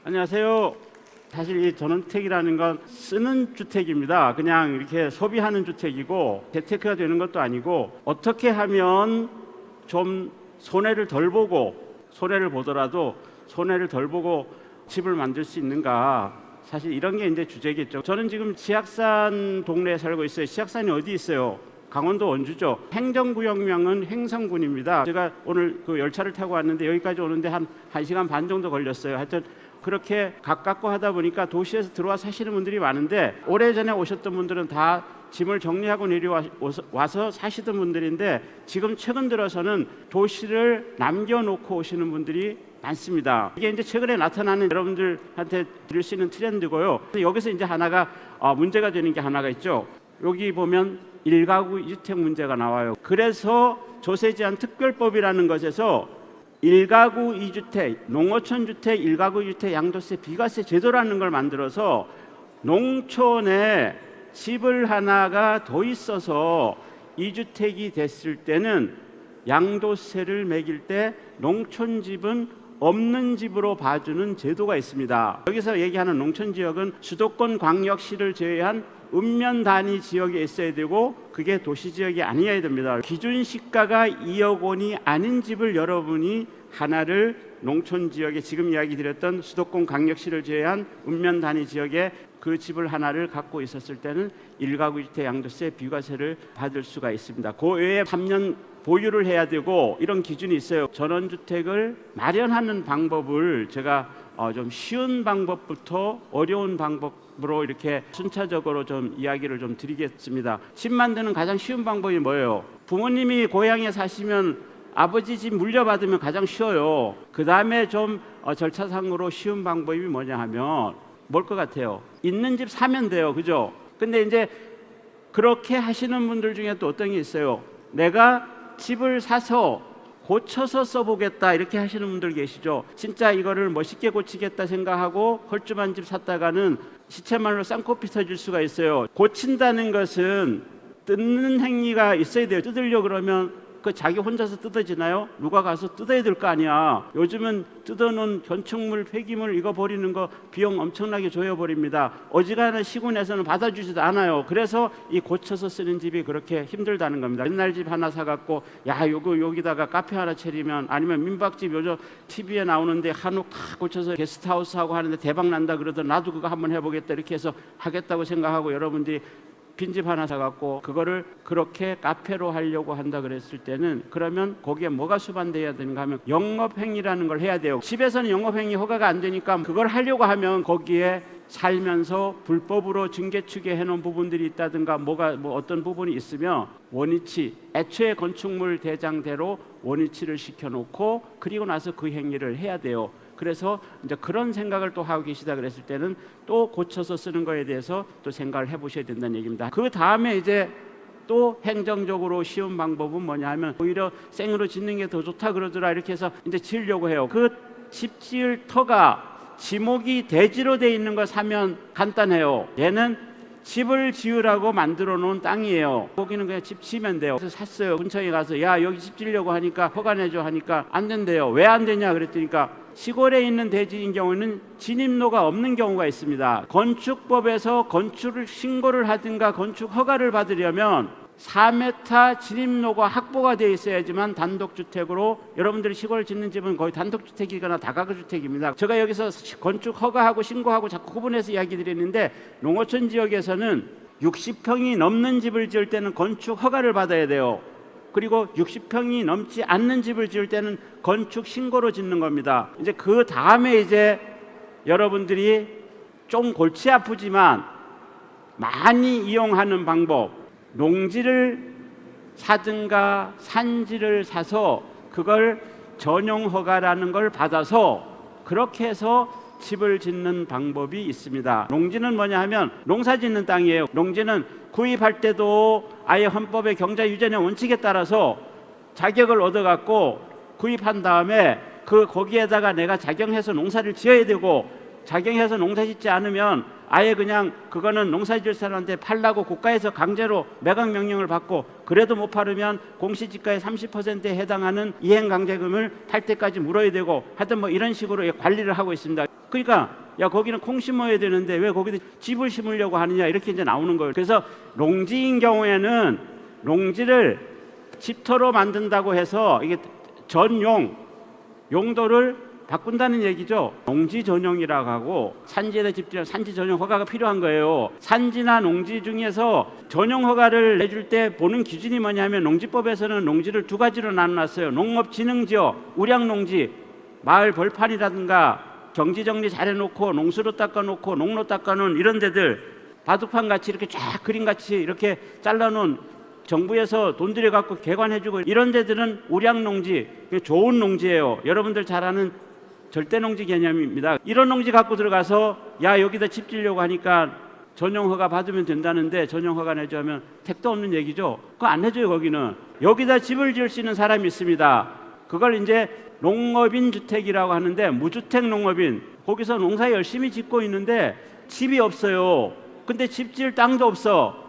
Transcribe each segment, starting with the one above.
안녕하세요. 사실 이 전원주택이라는 건 쓰는 주택입니다. 그냥 이렇게 소비하는 주택이고 재테크가 되는 것도 아니고 어떻게 하면 좀 손해를 덜 보고 손해를 보더라도 손해를 덜 보고 집을 만들 수 있는가, 사실 이런 게 이제 주제겠죠. 저는 지금 지악산 동네에 살고 있어요. 지악산이 어디 있어요? 강원도 원주죠. 행정구역명은 횡성군입니다. 제가 오늘 그 열차를 타고 왔는데 여기까지 오는데 한 1시간 반 정도 걸렸어요. 하여튼 그렇게 가깝고 하다 보니까 도시에서 들어와 사시는 분들이 많은데, 오래전에 오셨던 분들은 다 짐을 정리하고 내려와서 사시던 분들인데, 지금 최근 들어서는 도시를 남겨놓고 오시는 분들이 많습니다. 이게 이제 최근에 나타나는 여러분들한테 드릴 수 있는 트렌드고요. 여기서 이제 하나가 문제가 되는 게 하나가 있죠. 여기 보면 1가구 2주택 문제가 나와요. 그래서 조세제한 특별법이라는 것에서 1가구 2주택, 농어촌 주택, 1가구 2주택 양도세 비과세 제도라는 걸 만들어서 농촌에 집을 하나가 더 있어서 2주택이 됐을 때는 양도세를 매길 때 농촌 집은 없는 집으로 봐주는 제도가 있습니다. 여기서 얘기하는 농촌 지역은 수도권 광역시를 제외한 읍면 단위 지역에 있어야 되고, 그게 도시 지역이 아니어야 됩니다. 기준 시가가 2억 원이 아닌 집을 여러분이 하나를 농촌 지역에, 지금 이야기 드렸던 수도권 광역시를 제외한 읍면 단위 지역에 그 집을 하나를 갖고 있었을 때는 1가구 2주택 양도세 비과세를 받을 수가 있습니다. 그 외에 3년 보유를 해야 되고 이런 기준이 있어요. 전원주택을 마련하는 방법을 제가 좀 쉬운 방법부터 어려운 방법으로 이렇게 순차적으로 좀 이야기를 좀 드리겠습니다. 집 만드는 가장 쉬운 방법이 뭐예요? 부모님이 고향에 사시면 아버지 집 물려받으면 가장 쉬워요. 그 다음에 좀 절차상으로 쉬운 방법이 뭐냐 하면 뭘 것 같아요? 있는 집 사면 돼요, 그죠? 근데 이제 그렇게 하시는 분들 중에 또 어떤 게 있어요? 내가 집을 사서 고쳐서 써보겠다 이렇게 하시는 분들 계시죠. 진짜 이거를 멋있게 고치겠다 생각하고 헐쭉한 집 샀다가는 시체말로 쌍코피 터질 수가 있어요. 고친다는 것은 뜯는 행위가 있어야 돼요. 뜯으려고 그러면 그 자기 혼자서 뜯어지나요? 누가 가서 뜯어야 될 거 아니야. 요즘은 뜯어놓은 건축물, 폐기물 이거 버리는 거 비용 엄청나게 줘버립니다. 어지간한 시군에서는 받아주지도 않아요. 그래서 이 고쳐서 쓰는 집이 그렇게 힘들다는 겁니다. 옛날 집 하나 사갖고 여기다가 카페 하나 차리면, 아니면 민박집 요즘 TV에 나오는데 한옥 다 고쳐서 게스트하우스 하고 하는데 대박 난다 그러더니 나도 그거 한번 해보겠다 이렇게 해서 하겠다고 생각하고 여러분들이 빈집 하나 사갖고 그거를 그렇게 카페로 하려고 한다 그랬을 때는, 그러면 거기에 뭐가 수반돼야 되는가 하면 영업행위라는 걸 해야 돼요. 집에서는 영업행위 허가가 안 되니까 그걸 하려고 하면 거기에 살면서 불법으로 증개축에 해놓은 부분들이 있다든가 뭐 어떤 부분이 있으면 원위치, 애초에 건축물 대장대로 원위치를 시켜놓고 그리고 나서 그 행위를 해야 돼요. 그래서 이제 그런 생각을 또 하고 계시다 그랬을 때는 또 고쳐서 쓰는 거에 대해서 또 생각을 해보셔야 된다는 얘기입니다. 그 다음에 이제 또 행정적으로 쉬운 방법은 뭐냐 하면, 오히려 생으로 짓는 게 더 좋다 그러더라 이렇게 해서 이제 지으려고 해요. 그 집 지을 터가 지목이 대지로 돼 있는 거 사면 간단해요. 얘는 집을 지으라고 만들어 놓은 땅이에요. 거기는 그냥 집 지면 돼요. 그래서 샀어요. 군청에 가서 여기 집 지으려고 하니까 허가 내줘 하니까 안 된대요. 왜 안 되냐 그랬더니까 시골에 있는 대지인 경우는 진입로가 없는 경우가 있습니다. 건축법에서 건축을 신고를 하든가 건축 허가를 받으려면 4m 진입로가 확보가 되어 있어야지만 단독주택으로, 여러분들이 시골 짓는 집은 거의 단독주택이거나 다가구주택입니다. 제가 여기서 건축 허가하고 신고하고 자꾸 구분해서 이야기 드리는데, 농어촌 지역에서는 60평이 넘는 집을 지을 때는 건축 허가를 받아야 돼요. 그리고 60평이 넘지 않는 집을 지을 때는 건축 신고로 짓는 겁니다. 이제 그 다음에 이제 여러분들이 좀 골치 아프지만 많이 이용하는 방법, 농지를 사든가 산지를 사서 그걸 전용 허가라는 걸 받아서 그렇게 해서 집을 짓는 방법이 있습니다. 농지는 뭐냐 하면 농사 짓는 땅이에요. 농지는 구입할 때도 아예 헌법의 경자유전의 원칙에 따라서 자격을 얻어갖고 구입한 다음에 거기에다가 내가 작용해서 농사를 지어야 되고, 작용해서 농사 짓지 않으면 아예 그냥 그거는 농사지을 사람한테 팔라고 국가에서 강제로 매각 명령을 받고 그래도 못 팔으면 공시지가의 30%에 해당하는 이행강제금을 탈 때까지 물어야 되고 하여튼 뭐 이런 식으로 관리를 하고 있습니다. 그러니까 야 거기는 콩 심어야 되는데 왜 거기다 집을 심으려고 하느냐 이렇게 이제 나오는 거예요. 그래서 농지인 경우에는 농지를 집터로 만든다고 해서 이게 전용 용도를 바꾼다는 얘기죠. 농지 전용이라고 하고 산지에다 집지면 산지 전용 허가가 필요한 거예요. 산지나 농지 중에서 전용 허가를 내줄 때 보는 기준이 뭐냐면 농지법에서는 농지를 두 가지로 나눠놨어요. 농업진흥지역, 우량농지, 마을 벌판이라든가 경지정리 잘해놓고 농수로 닦아놓고 농로 닦아놓은 이런 데들 바둑판 같이 이렇게 쫙 그림같이 이렇게 잘라놓은 정부에서 돈 들여갖고 개관해주고 이런 데들은 우량농지, 좋은 농지예요. 여러분들 잘 아는 절대농지 개념입니다. 이런 농지 갖고 들어가서 야 여기다 집 지으려고 하니까 전용허가 받으면 된다는데 전용허가 내줘 하면 택도 없는 얘기죠. 그거 안 해줘요. 거기는 여기다 집을 지을 수 있는 사람이 있습니다. 그걸 이제 농업인 주택이라고 하는데 무주택 농업인 거기서 농사 열심히 짓고 있는데 집이 없어요. 근데 집 지을 땅도 없어.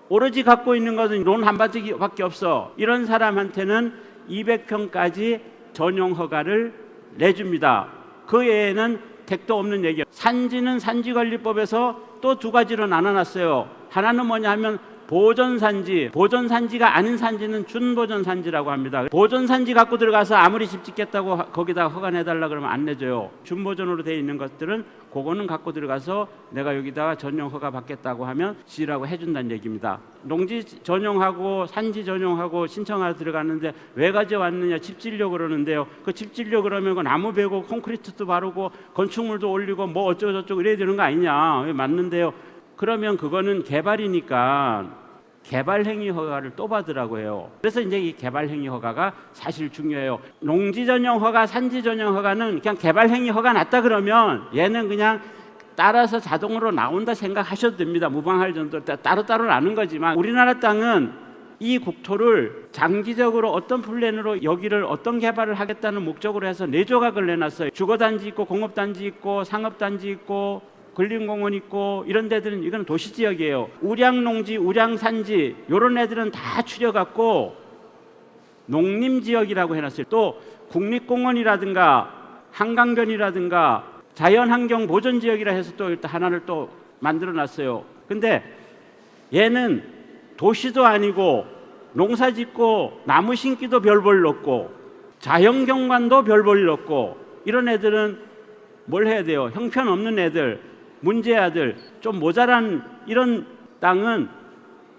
오로지 갖고 있는 것은 논 한 바지밖에 없어. 이런 사람한테는 200평까지 전용 허가를 내줍니다. 그 외에는 택도 없는 얘기예요. 산지는 산지관리법에서 또 두 가지로 나눠놨어요. 하나는 뭐냐 하면 보존산지, 보존산지가 아닌 산지는 준보존산지라고 합니다. 보존산지 갖고 들어가서 아무리 집 짓겠다고 거기다 허가 내달라 그러면 안 내줘요. 준보존으로 되어 있는 것들은 그거는 갖고 들어가서 내가 여기다가 전용 허가 받겠다고 하면 지으라고 해준다는 얘기입니다. 농지 전용하고 산지 전용하고 신청하러 들어갔는데 왜 가져왔느냐, 집 지으려고 그러는데요. 그 집 지으려고 그러면 그 나무 베고 콘크리트도 바르고 건축물도 올리고 뭐 어쩌고저쩌고 이래야 되는 거 아니냐. 왜 맞는데요. 그러면 그거는 개발이니까 개발행위 허가를 또 받으라고 해요. 그래서 이제 이 개발행위 허가가 사실 중요해요. 농지 전용 허가, 산지 전용 허가는 그냥 개발행위 허가 났다 그러면 얘는 그냥 따라서 자동으로 나온다 생각하셔도 됩니다. 무방할 정도로 따로따로 나는 거지만 우리나라 땅은 이 국토를 장기적으로 어떤 플랜으로 여기를 어떤 개발을 하겠다는 목적으로 해서 4조각을 내놨어요. 주거단지 있고 공업단지 있고 상업단지 있고 근린공원 있고 이런 데들은 이건 도시지역이에요. 우량농지, 우량산지 이런 애들은 다 추려갖고 농림지역이라고 해놨어요. 또 국립공원이라든가 한강변이라든가 자연환경보존지역이라 해서 또 일단 하나를 또 만들어놨어요. 근데 얘는 도시도 아니고 농사짓고 나무 심기도 별 볼 없고 자연경관도 별 볼 없고 이런 애들은 뭘 해야 돼요? 형편없는 애들, 문제아들, 좀 모자란 이런 땅은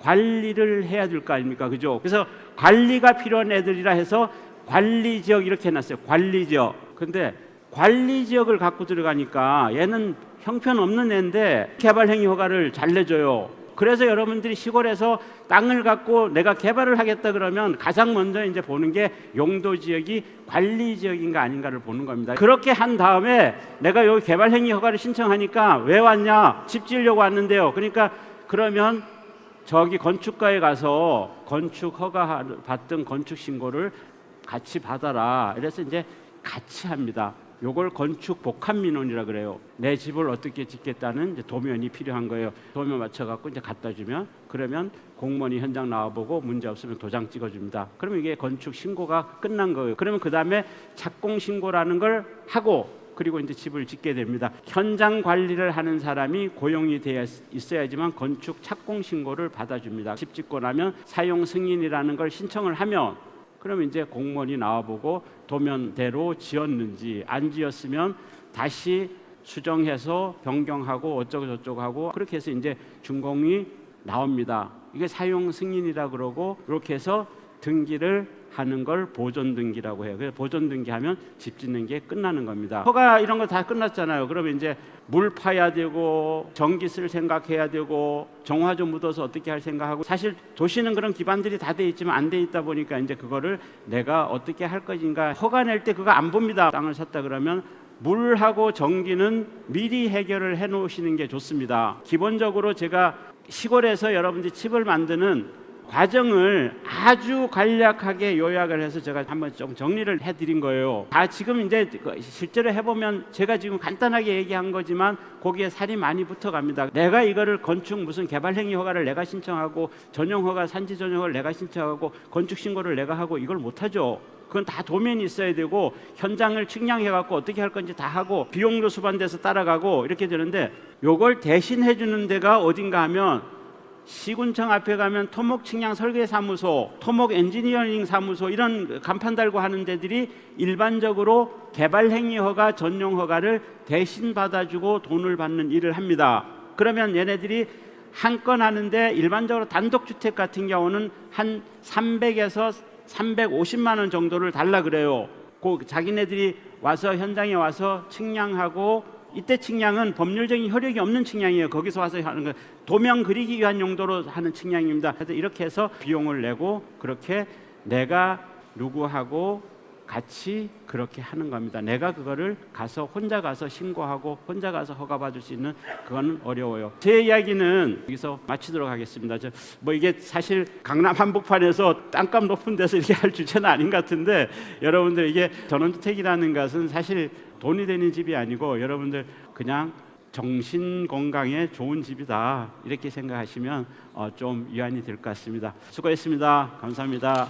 관리를 해야 될 거 아닙니까? 그죠? 그래서 관리가 필요한 애들이라 해서 관리지역 이렇게 해놨어요. 관리지역. 근데 관리지역을 갖고 들어가니까 얘는 형편없는 애인데 개발행위 허가를 잘 내줘요. 그래서 여러분들이 시골에서 땅을 갖고 내가 개발을 하겠다 그러면 가장 먼저 이제 보는 게 용도 지역이 관리 지역인가 아닌가를 보는 겁니다. 그렇게 한 다음에 내가 여기 개발 행위 허가를 신청하니까 왜 왔냐? 집 지으려고 왔는데요. 그러니까 그러면 저기 건축가에 가서 건축 허가 받던 건축 신고를 같이 받아라. 그래서 이제 같이 합니다. 요걸 건축 복합 민원이라 그래요. 내 집을 어떻게 짓겠다는 이제 도면이 필요한 거예요. 도면 맞춰갖고 이제 갖다 주면 그러면 공무원이 현장 나와보고 문제 없으면 도장 찍어줍니다. 그러면 이게 건축 신고가 끝난 거예요. 그러면 그 다음에 착공 신고라는 걸 하고 그리고 이제 집을 짓게 됩니다. 현장 관리를 하는 사람이 고용이 되어 있어야지만 건축 착공 신고를 받아줍니다. 집 짓고 나면 사용 승인이라는 걸 신청을 하면 그러면 이제 공무원이 나와보고 도면대로 지었는지 안 지었으면 다시 수정해서 변경하고 어쩌고 저쩌고 하고 그렇게 해서 이제 준공이 나옵니다. 이게 사용 승인이라 그러고 이렇게 해서 등기를 하는 걸 보존 등기라고 해요. 그래서 보존 등기하면 집 짓는 게 끝나는 겁니다. 허가 이런 거 다 끝났잖아요. 그러면 이제 물 파야 되고 전기 쓸 생각해야 되고 정화조 묻어서 어떻게 할 생각하고 사실 도시는 그런 기반들이 다 돼 있지만 안 돼 있다 보니까 이제 그거를 내가 어떻게 할 것인가 허가 낼 때 그거 안 봅니다. 땅을 샀다 그러면 물하고 전기는 미리 해결을 해 놓으시는 게 좋습니다. 기본적으로 제가 시골에서 여러분들이 집을 만드는 과정을 아주 간략하게 요약을 해서 제가 한번 좀 정리를 해드린 거예요. 다 지금 이제 실제로 해보면 제가 지금 간단하게 얘기한 거지만 거기에 살이 많이 붙어갑니다. 내가 이거를 건축 무슨 개발행위 허가를 내가 신청하고 전용 허가, 산지 전용 허가를 내가 신청하고 건축 신고를 내가 하고 이걸 못하죠. 그건 다 도면이 있어야 되고 현장을 측량해갖고 어떻게 할 건지 다 하고 비용도 수반돼서 따라가고 이렇게 되는데 요걸 대신 해주는 데가 어딘가 하면 시군청 앞에 가면 토목 측량 설계 사무소, 토목 엔지니어링 사무소 이런 간판 달고 하는 데들이 일반적으로 개발 행위 허가, 전용 허가를 대신 받아주고 돈을 받는 일을 합니다. 그러면 얘네들이 한 건 하는데 일반적으로 단독주택 같은 경우는 한 300에서 350만 원 정도를 달라 그래요. 그 자기네들이 와서 현장에 와서 측량하고 이때 측량은 법률적인 효력이 없는 측량이에요. 거기서 와서 하는 거 도면 그리기 위한 용도로 하는 측량입니다. 그래서 이렇게 해서 비용을 내고 그렇게 내가 누구하고 같이 그렇게 하는 겁니다. 내가 그거를 가서 혼자 가서 신고하고 혼자 가서 허가 받을 수 있는 그거는 어려워요. 제 이야기는 여기서 마치도록 하겠습니다. 뭐 이게 사실 강남 한복판에서 땅값 높은 데서 이렇게 할 주제는 아닌 것 같은데 여러분들 이게 전원주택이라는 것은 사실 돈이 되는 집이 아니고 여러분들 그냥 정신 건강에 좋은 집이다 이렇게 생각하시면 좀 위안이 될 것 같습니다. 수고했습니다. 감사합니다.